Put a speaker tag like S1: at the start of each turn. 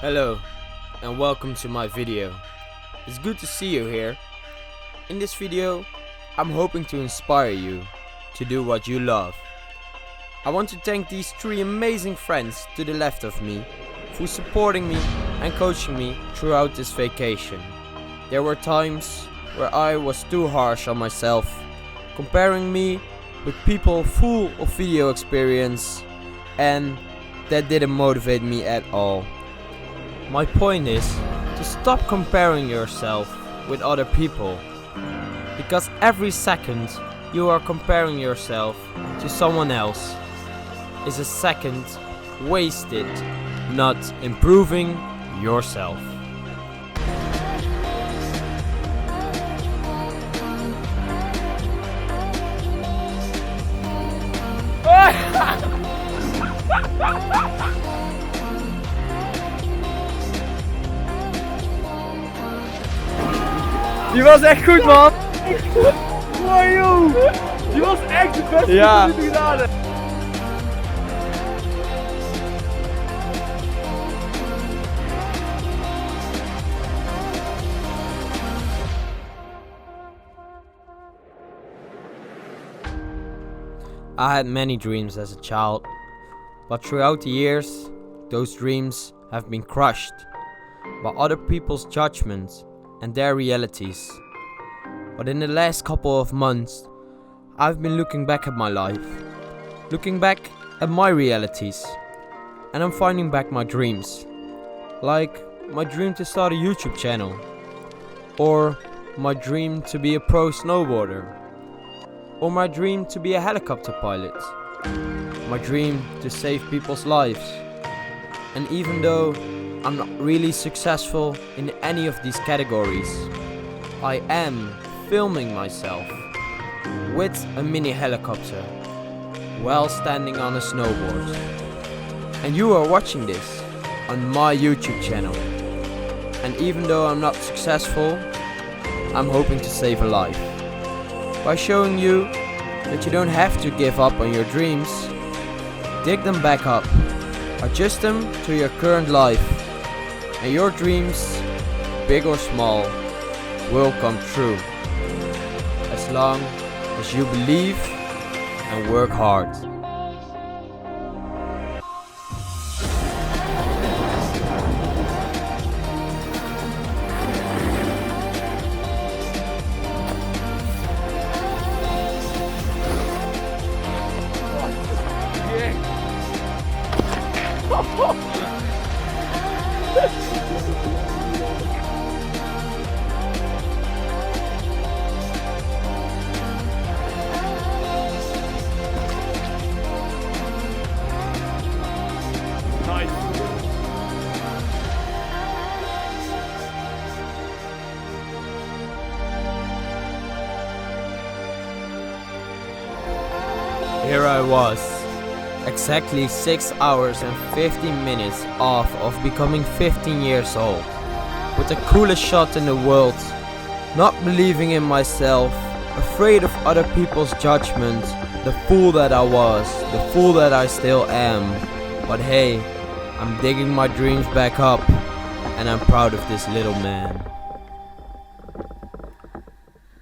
S1: Hello and welcome to my video. It's good to see you here. In this video, I'm hoping to inspire you to do what you love. I want to thank these three amazing friends to the left of me for supporting me and coaching me throughout this vacation. There were times where I was too harsh on myself, comparing me with people full of video experience, and that didn't motivate me at all. My point is to stop comparing yourself with other people, because every second you are comparing yourself to someone else is a second wasted not improving yourself.
S2: Die was echt goed, man! Wow, joh! Die was echt de beste die we gedaan hebben.
S1: I had many dreams as a child, but throughout the years, those dreams have been crushed by other people's judgments and their realities. But in the last couple of months, I've been looking back at my life, looking back at my realities, and I'm finding back my dreams. Like my dream to start a YouTube channel, or my dream to be a pro snowboarder, or my dream to be a helicopter pilot, my dream to save people's lives. And even though I'm not really successful in any of these categories, I am filming myself with a mini helicopter while standing on a snowboard. And you are watching this on my YouTube channel. And even though I'm not successful, I'm hoping to save a life by showing you that you don't have to give up on your dreams. Dig them back up, adjust them to your current life, and your dreams, big or small, will come true, as long as you believe and work hard. Here I was, exactly 6 hours and 15 minutes off of becoming 15 years old, with the coolest shot in the world, not believing in myself, afraid of other people's judgment, the fool that I was, the fool that I still am. But hey, I'm digging my dreams back up, and I'm proud of this little man.